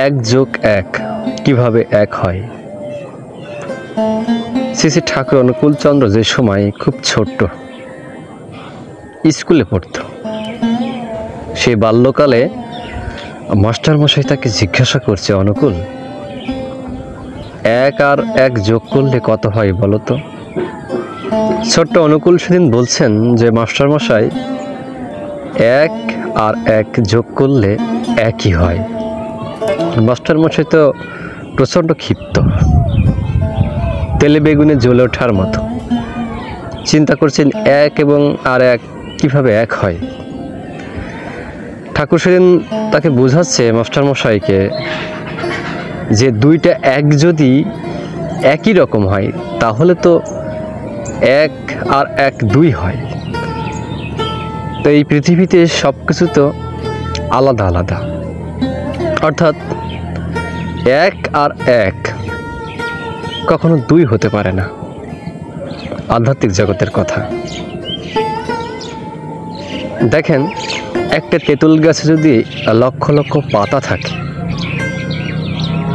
এক যোগ এক কিভাবে এক হয়। শ্রী শ্রী ঠাকুর অনুকূল চন্দ্র যে সময় খুব ছোট্ট স্কুলে পড়ত, সেই বাল্যকালে মাস্টারমশাই তাকে জিজ্ঞাসা করছে, অনুকূল, এক আর এক যোগ করলে কত হয় বলো তো? ছোট্ট অনুকূল সেদিন বলছেন যে মাস্টারমশাই, এক আর এক যোগ করলে একই হয়। মাস্টারমশাই তো প্রচণ্ড ক্ষিপ্ত, তেলে বেগুনে জ্বলে ওঠার মতো চিন্তা করছেন এক এবং আর এক কিভাবে এক হয়। ঠাকুর সেদিন তাকে বোঝাচ্ছে মাস্টারমশাইকে যে দুইটা এক যদি একই রকম হয় তাহলে তো এক আর এক দুই হয়। তো এই পৃথিবীতে সব কিছু তো আলাদা আলাদা, অর্থাৎ এক আর এক কখনো দুই হতে পারে না। আধ্যাত্মিক জগতের কথা দেখেন, একটা তেঁতুল গাছে যদি লক্ষ লক্ষ পাতা থাকে,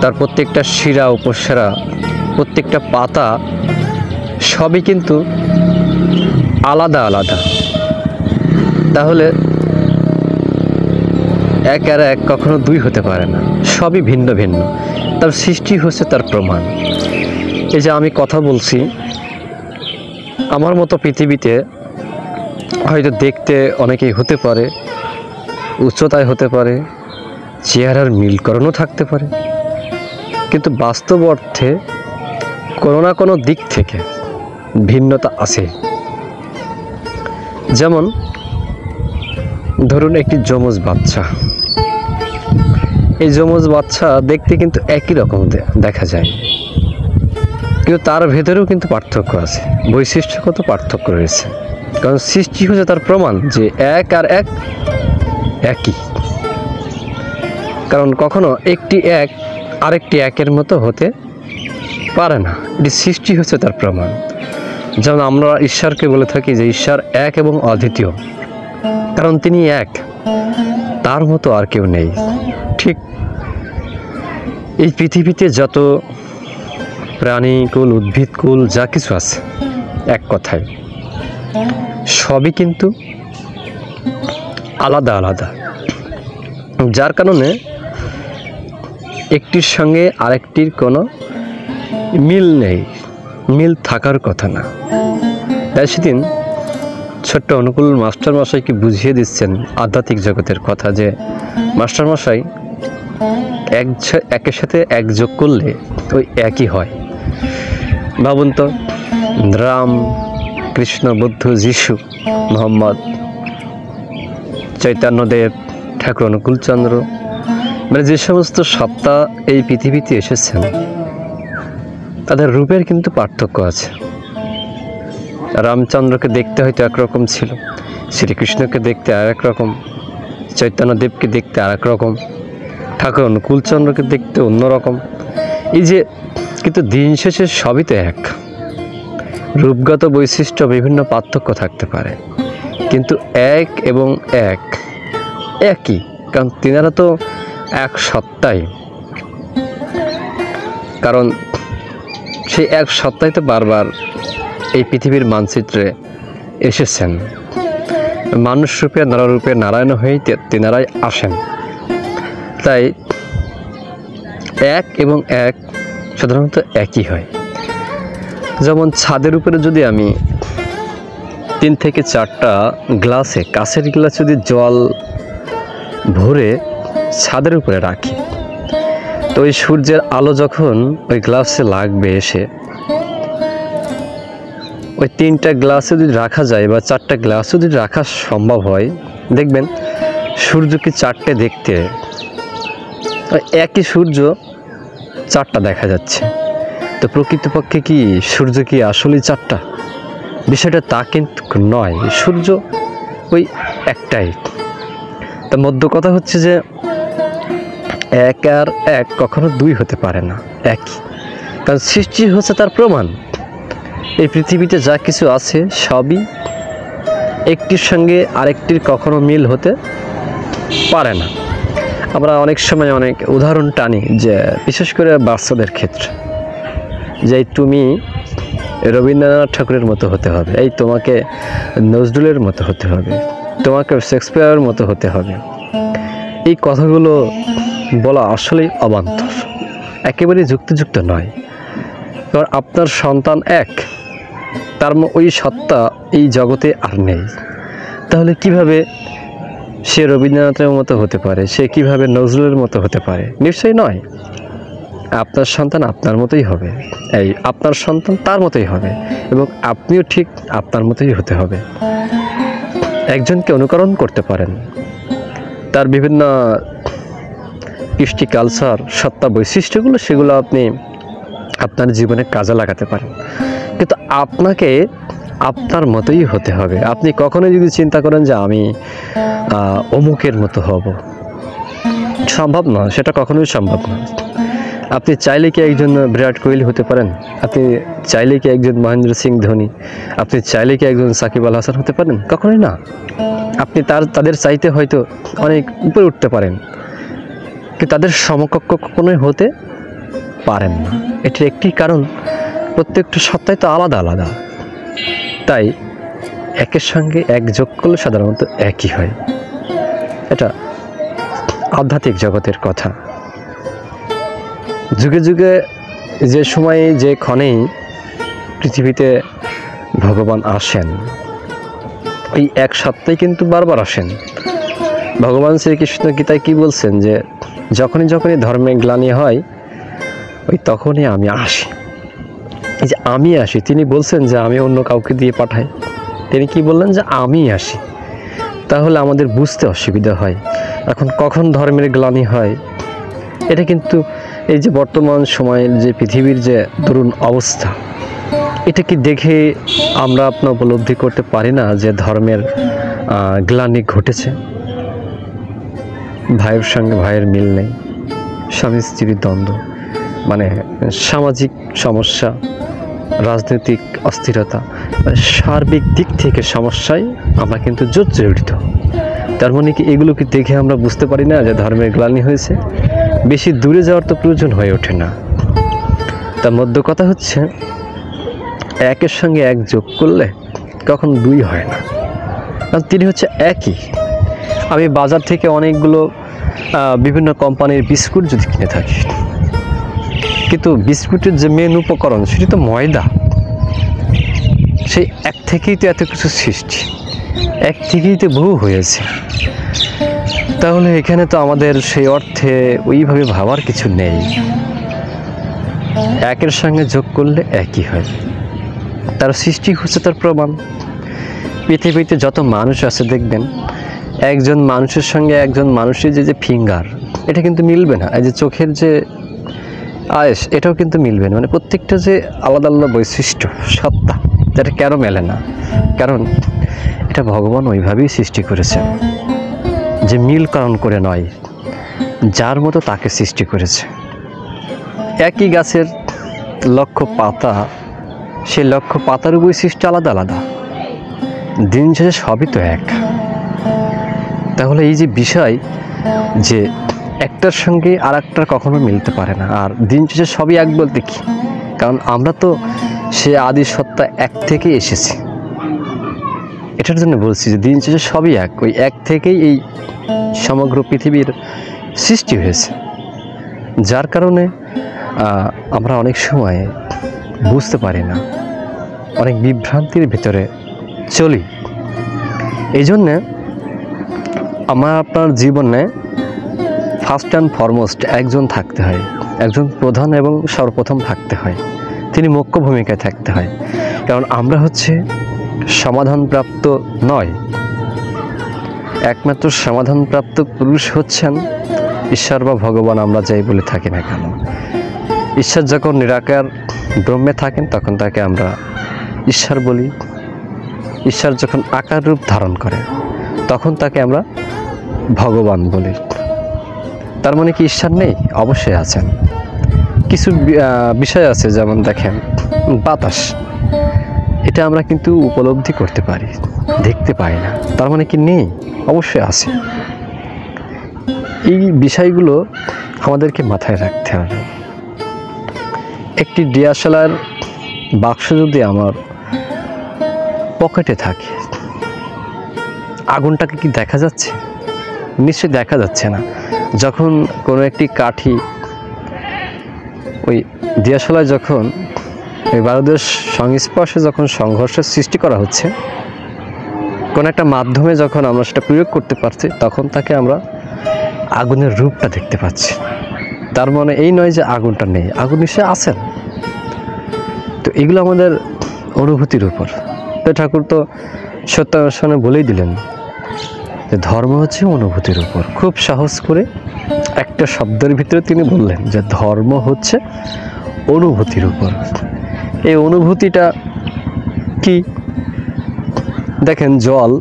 তার প্রত্যেকটা শিরা উপশিরা প্রত্যেকটা পাতা সবই কিন্তু আলাদা আলাদা, তাহলে এক আর এক কখনো দুই হতে পারে না, সবই ভিন্ন ভিন্ন। তার সৃষ্টি হচ্ছে তার প্রমাণ। এই যে আমি কথা বলছি, আমার মতো পৃথিবীতে হয়তো দেখতে অনেকেই হতে পারে, উচ্চতায় হতে পারে, চেহারার মিলকরণও থাকতে পারে, কিন্তু বাস্তব অর্থে কোনো না কোনো দিক থেকে ভিন্নতা আছে। যেমন ধরুন একটি যমজ বাচ্চা, এই যমজ বাচ্চা দেখতে কিন্তু একই রকম দেখা যায়, কিন্তু তার ভেতরেও কিন্তু পার্থক্য আছে, বৈশিষ্ট্যগত পার্থক্য রয়েছে। কারণ সৃষ্টি হচ্ছে তার প্রমাণ যে এক আর এক একই। কারণ কখনো একটি এক আরেকটি একের মতো হতে পারে না, এটি সৃষ্টি হচ্ছে তার প্রমাণ। যেমন আমরা ঈশ্বরকে বলে থাকি যে ঈশ্বর এক এবং অদ্বিতীয়, কারণ তিনি এক, তার মতো আর কেউ নেই। ঠিক এই পৃথিবীতে যত প্রাণীকুল উদ্ভিদকুল যা কিছু আছে, এক কথায় সবই কিন্তু আলাদা আলাদা, যার কারণে একটির সঙ্গে আরেকটির কোনো মিল নেই, মিল থাকার কথা না। তাই সেদিন ছোট্ট অনুকূল মাস্টারমশাইকে বুঝিয়ে দিচ্ছেন আধ্যাত্মিক জগতের কথা যে মাস্টারমশাই, একের সাথে এক যোগ করলে ওই একই হয়। ভাবুন তো, রাম, কৃষ্ণ, বুদ্ধ, যিশু, মোহাম্মদ, চৈতন্যদেব, ঠাকুর অনুকূল চন্দ্র, মানে যে সমস্ত সত্তা এই পৃথিবীতে এসেছেন, তাদের রূপের কিন্তু পার্থক্য আছে। রামচন্দ্রকে দেখতে হয়তো একরকম ছিল, শ্রীকৃষ্ণকে দেখতে আরেক রকম, চৈতন্যদেবকে দেখতে আরেক রকম, ঠাকুর অনুকূল চন্দ্রকে দেখতে অন্যরকম। এই যে, কিন্তু দিন শেষে সবই তো এক। রূপগত বৈশিষ্ট্য বিভিন্ন পার্থক্য থাকতে পারে, কিন্তু এক এবং এক একই, কারণ তিনারা তো এক সত্তাই। কারণ সেই এক সত্তাই তো বারবার এই পৃথিবীর মানচিত্রে এসেছেন, মানুষ রূপে নররূপে নারায়ণ হয়েই তিনারাই আসেন। তাই এক এবং এক সাধারণত একই হয়। যেমন ছাদের উপরে যদি আমি 3 থেকে 4টা গ্লাসে, কাঁচের গ্লাস যদি জল ভরে ছাদের উপরে রাখি, তো ওই সূর্যের আলো যখন ওই গ্লাসে লাগবে এসে, ওই 3টা গ্লাস যদি রাখা যায় বা 4টা গ্লাস যদি রাখা সম্ভব হয়, দেখবেন সূর্যকে 4টে দেখতে, একই সূর্য 4টা দেখা যাচ্ছে। তো প্রকৃতপক্ষে কি সূর্য কি আসলেই 4টা? বিষয়টা তা কিন্তু নয়, সূর্য ওই একটাই। তা মধ্য কথা হচ্ছে যে এক আর এক কখনো দুই হতে পারে না, একই। কারণ সৃষ্টি হচ্ছে তার প্রমাণ। এই পৃথিবীতে যা কিছু আছে সবই একটির সঙ্গে আরেকটির কখনো মিল হতে পারে না। আমরা অনেক সময় অনেক উদাহরণ টানি, যে বিশেষ করে বাচ্চাদের ক্ষেত্রে, যে তুমি রবীন্দ্রনাথ ঠাকুরের মতো হতে হবে, এই তোমাকে নজরুলের মতো হতে হবে, তোমাকে শেক্সপিয়ারের মতো হতে হবে। এই কথাগুলো বলা আসলেই অবান্তর, একেবারেই যুক্তিযুক্ত নয়। কারণ আপনার সন্তান এক, তার ওই সত্তা এই জগতে আর নেই। তাহলে কিভাবে সে রবীন্দ্রনাথের মতো হতে পারে, সে কিভাবে নজরুলের মতো হতে পারে? নিশ্চয়ই নয়। আপনার সন্তান আপনার মতোই হবে, এই আপনার সন্তান তার মতোই হবে, এবং আপনিও ঠিক আপনার মতোই হতে হবে। একজনকে অনুকরণ করতে পারেন, তার বিভিন্ন কৃষ্টি, কালচার, সত্তা, বৈশিষ্ট্যগুলো, সেগুলো আপনি আপনার জীবনে কাজে লাগাতে পারেন, কিন্তু আপনাকে আপনার মতোই হতে হবে। আপনি কখনোই যদি চিন্তা করেন যে আমি অমুকের মতো হব, সম্ভব নয়, সেটা কখনোই সম্ভব নয়। আপনি চাইলে কি একজন বিরাট কোহলি হতে পারেন? আপনি চাইলে কি একজন মহেন্দ্র সিং ধোনি, আপনি চাইলে কি একজন সাকিব আল হাসান হতে পারেন? কখনোই না। আপনি তাদের চাইতে হয়তো অনেক উপরে উঠতে পারেন, কিন্তু তাদের সমকক্ষ কখনোই হতে পারেন না। এটির একটি কারণ, প্রত্যেকটা সত্তাই তো আলাদা আলাদা। তাই একের সঙ্গে এক যোগ করলে সাধারণত একই হয়। এটা আধ্যাত্মিক জগতের কথা। যুগে যুগে যে সময়ে যে ক্ষণেই পৃথিবীতে ভগবান আসেন, এই এক সত্তাই কিন্তু বারবার আসেন। ভগবান শ্রীকৃষ্ণ গীতায় কি বলছেন, যে যখনই যখনই ধর্মে গ্লানি হয়, ওই তখনই আমি আসি। এই যে আমি আসি, তিনি বলছেন যে আমি অন্য কাউকে দিয়ে পাঠাই, তিনি কি বললেন, যে আমি আসি। তাহলে আমাদের বুঝতে অসুবিধা হয় এখন কখন ধর্মের গ্লানি হয়। এটা কিন্তু এই যে বর্তমান সময়ের যে পৃথিবীর যে দরুণ অবস্থা, এটা কি দেখে আমরা আপনার উপলব্ধি করতে পারি না যে ধর্মের গ্লানি ঘটেছে? ভাইয়ের সঙ্গে ভাইয়ের মিল নেই, স্বামী স্ত্রীর দ্বন্দ্ব, মানে সামাজিক সমস্যা, রাজনৈতিক অস্থিরতা, সার্বিক দিক থেকে সমস্যায় আমরা কিন্তু জর্জরিত। তার মানে কি এগুলো কি দেখে আমরা বুঝতে পারি না যে ধর্মের গ্লানি হয়েছে? বেশি দূরে যাওয়ার তো প্রয়োজন হয়ে ওঠে না। তার মধ্য কথা হচ্ছে, একের সঙ্গে এক যোগ করলে কখন দুই হয় না, কারণ তিনি হচ্ছে একই। আমি বাজার থেকে অনেকগুলো বিভিন্ন কোম্পানির বিস্কুট যদি কিনে থাকি, কিন্তু বিস্কুটের যে মেন উপকরণ সেটি তো ময়দা। সেই এক থেকেই তো এত কিছু সৃষ্টি, এক থেকেই তো বহু হয়েছে। তাহলে এখানে তো আমাদের সেই অর্থে ওইভাবে ভাবার কিছু নেই। একের সঙ্গে যোগ করলে একই হয়, তার সৃষ্টি হচ্ছে তার প্রমাণ। পৃথিবীতে যত মানুষ আছে দেখবেন, একজন মানুষের সঙ্গে একজন মানুষের যে ফিঙ্গার, এটা কিন্তু মিলবে না। এই যে চোখের যে আয়েস, এটাও কিন্তু মিলবে না। মানে প্রত্যেকটা যে আলাদা আলাদা বৈশিষ্ট্য, সত্তা, যেটা কেন মেলে না? কারণ এটা ভগবান ওইভাবেই সৃষ্টি করেছেন, যে মিলকরণ করে নয়, যার মতো তাকে সৃষ্টি করেছে। একই গাছের লক্ষ পাতা, সেই লক্ষ পাতার বৈশিষ্ট্য আলাদা আলাদা, দিন শেষে সবই তো এক। তাহলে এই যে বিষয়, যে একটার সঙ্গে আর একটার কখনো মিলতে পারে না, আর দিন শেষে সবই এক বলতে কি? কারণ আমরা তো সে আদি সত্তা এক থেকে এসেছি। এটার জন্য বলছি যে দিন শেষে সবই এক, ওই এক থেকেই এই সমগ্র পৃথিবীর সৃষ্টি হয়েছে। যার কারণে আমরা অনেক সময় বুঝতে পারি না, অনেক বিভ্রান্তির ভিতরে চলি। এই জন্যে আমার আপনার জীবনে ফার্স্ট অ্যান্ড ফরমোস্ট একজন থাকতে হয়, একজন প্রধান এবং সর্বপ্রথম থাকতে হয়, তিনি মুখ্য ভূমিকায় থাকতে হয়। কারণ আমরা হচ্ছে সমাধানপ্রাপ্ত নয়, একমাত্র সমাধানপ্রাপ্ত পুরুষ হচ্ছেন ঈশ্বর বা ভগবান, আমরা যাই বলে থাকি না কেন। ঈশ্বর যখন নিরাকার ব্রহ্মে থাকেন তখন তাকে আমরা ঈশ্বর বলি। ঈশ্বর যখন আকার রূপ ধারণ করে তখন তাকে আমরা ভগবান বলি। তার মানে কি ঈশ্বর নেই? অবশ্যই আছেন। কিছু বিষয় আছে, যেমন দেখেন বাতাস, এটা আমরা কিন্তু উপলব্ধি করতে পারি, দেখতে পাই না। তার মানে কি নেই? অবশ্যই আছে। এই বিষয়গুলো আমাদেরকে মাথায় রাখতে হবে। একটি ডিএসএলআর বাক্স যদি আমার পকেটে থাকে, আগুনটাকে কি দেখা যাচ্ছে? নিশ্চয়ই দেখা যাচ্ছে না। যখন কোনো একটি কাঠি ওই ডিএসএলআর যখন এই বারুদের সংস্পর্শে যখন সংঘর্ষের সৃষ্টি করা হচ্ছে, কোনো একটা মাধ্যমে যখন আমরা সেটা প্রয়োগ করতে পারছি, তখন তাকে আমরা আগুনের রূপটা দেখতে পাচ্ছি। তার মানে এই নয় যে আগুনটা নেই, আগুন নিশ্চয়ই আছেন। তো এগুলো আমাদের অনুভূতির উপর। তো ঠাকুর তো সত্যান্বেষণে বলেই দিলেন যে ধর্ম হচ্ছে অনুভূতির উপর। খুব সাহস করে একটা শব্দের ভিতরে তিনি বললেন যে ধর্ম হচ্ছে অনুভূতির উপর। এই অনুভূতিটা কি? দেখেন, জল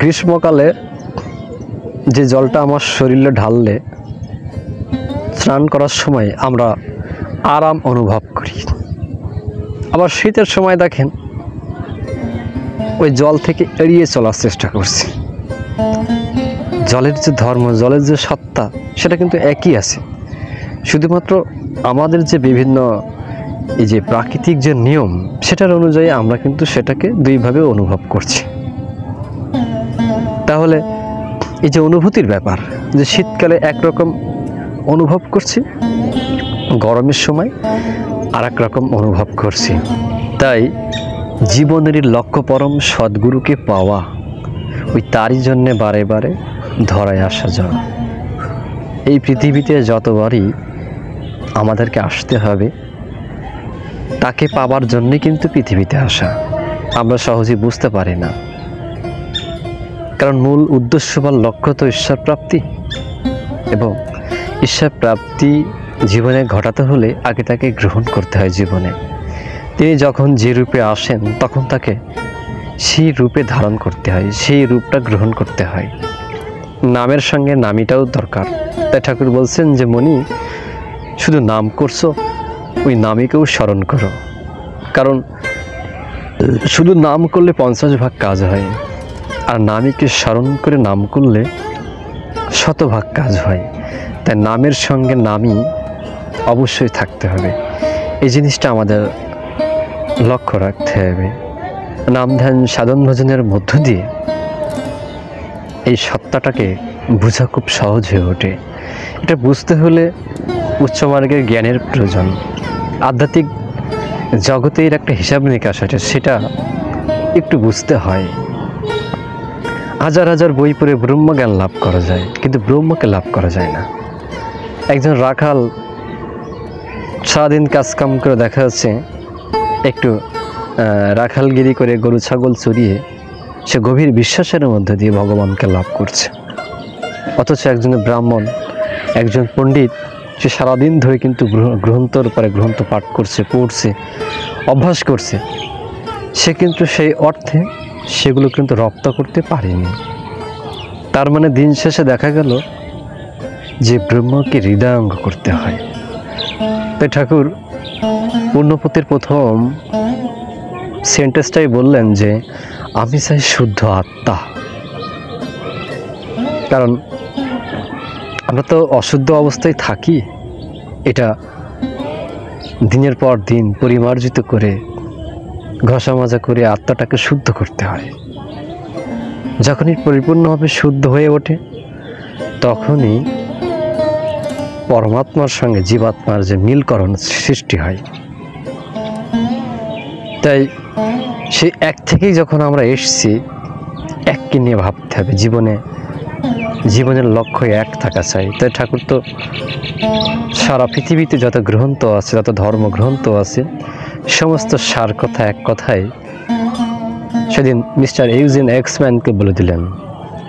গ্রীষ্মকালে যে জলটা আমার শরীরে ঢাললে স্নান করার সময় আমরা আরাম অনুভব করি। আবার শীতের সময় দেখেন ওই জল থেকে এড়িয়ে চলার চেষ্টা করছি। জলের যে ধর্ম, জলের যে সত্তা, সেটা কিন্তু একই আছে। শুধুমাত্র আমাদের যে বিভিন্ন এই যে প্রাকৃতিক যে নিয়ম, সেটার অনুযায়ী আমরা কিন্তু সেটাকে দুইভাবে অনুভব করছি। তাহলে এই যে অনুভূতির ব্যাপার, যে শীতকালে একরকম অনুভব করছি, গরমের সময় আর এক রকম অনুভব করছি। তাই জীবনেরই লক্ষ্য পরম সদ্গুরুকে পাওয়া, ওই তারই জন্যে বারে বারে ধরায় আসা যাওয়া। এই পৃথিবীতে যতবারই আমাদেরকে আসতে হবে, তাকে পাবার জন্যে কিন্তু পৃথিবীতে আসা। আমরা সহজেই বুঝতে পারি না, কারণ মূল উদ্দেশ্য বা লক্ষ্য তো ঈশ্বর প্রাপ্তি, এবং ঈশ্বর প্রাপ্তি জীবনে ঘটাতে হলে আগে তাকে গ্রহণ করতে হয় জীবনে। তিনি যখন যে রূপে আসেন, তখন তাকে সেই রূপে ধারণ করতে হয়, সেই রূপটা গ্রহণ করতে হয়। নামের সঙ্গে নামীটাও দরকার। তাই ঠাকুর বলছেন যে মনি, শুধু নাম করছো, ওই নামীকেও স্মরণ করো। কারণ শুধু নাম করলে 50 ভাগ কাজ হয়, আর নামীকে স্মরণ করে নাম করলে 100 ভাগ কাজ হয়। তাই নামের সঙ্গে নামই অবশ্যই থাকতে হবে। এই জিনিসটা আমাদের লক্ষ্য রাখতে হবে। নাম ধ্যান সাধন ভজনের মধ্য দিয়ে এই সত্তাটাকে বোঝা খুব সহজ হয়ে ওঠে। এটা বুঝতে হলে উচ্চমার্গের জ্ঞানের প্রয়োজন। আধ্যাত্মিক জগতের একটা হিসাব নিকাশ আছে, সেটা একটু বুঝতে হয়। হাজার হাজার বই পড়ে ব্রহ্মজ্ঞান লাভ করা যায়, কিন্তু ব্রহ্মকে লাভ করা যায় না। একজন রাখাল সারাদিন কাজকাম করে দেখা যাচ্ছে একটু রাখালগিরি করে গরু ছাগল চড়িয়ে সে গভীর বিশ্বাসের মধ্যে দিয়ে ভগবানকে লাভ করছে। অথচ একজন ব্রাহ্মণ, একজন পণ্ডিত, সে সারাদিন ধরে কিন্তু গ্রন্থর পরে গ্রন্থ পাঠ করছে, পড়ছে, অভ্যাস করছে, সে কিন্তু সেই অর্থে সেগুলো কিন্তু রপ্ত করতে পারেনি। তার মানে দিন শেষে দেখা গেল যে ব্রহ্মকে হৃদয়ঙ্গ করতে হয়। তাই ঠাকুর পূর্ণপতির প্রথম সেন্টেন্সটাই বললেন যে আমি চাই শুদ্ধ আত্মা। কারণ আমরা তো অশুদ্ধ অবস্থায় থাকি, এটা দিনের পর দিন পরিমার্জিত করে ঘষা মাজা করে আত্মাটাকে শুদ্ধ করতে হয়। যখনই পরিপূর্ণভাবে শুদ্ধ হয়ে ওঠে, তখনই পরমাত্মার সঙ্গে জীবাত্মার যে মিলকরণ সৃষ্টি হয়। তাই সেই এক থেকেই যখন আমরা এসছি, এককে নিয়ে ভাবতে হবে। জীবনের লক্ষ্য এক থাকা চাই। তাই ঠাকুর তো সারা পৃথিবীতে যত গ্রন্থ আছে, যত ধর্মগ্রন্থ আছে, সমস্ত সার কথা এক কথায় সেদিন মিস্টার ইউজিন এক্সম্যানকে বলে দিলেন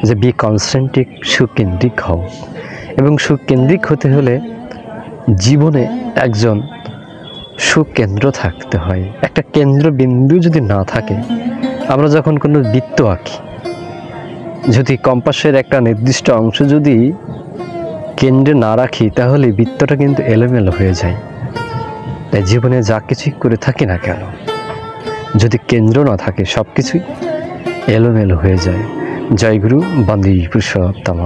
যে বি কনসেন্ট্রিক, সুকেন্দ্রিক হও। এবং সুকেন্দ্রিক হতে হলে জীবনে একজন সুকেন্দ্র থাকতে হয়। একটা কেন্দ্রবিন্দু যদি না থাকে, আমরা যখন কোনো বৃত্ত আঁকি, যদি কম্পাসের একটা নির্দিষ্ট অংশ যদি কেন্দ্রে না রাখি, তাহলে বৃত্তটা কিন্তু এলোমেলো হয়ে যায়। তাই জীবনে যা কিছুই করে থাকি না কেন, যদি কেন্দ্র না থাকে, সব কিছুই এলোমেলো হয়ে যায়। জয় গুরু বন্দে পুরুষোত্তম।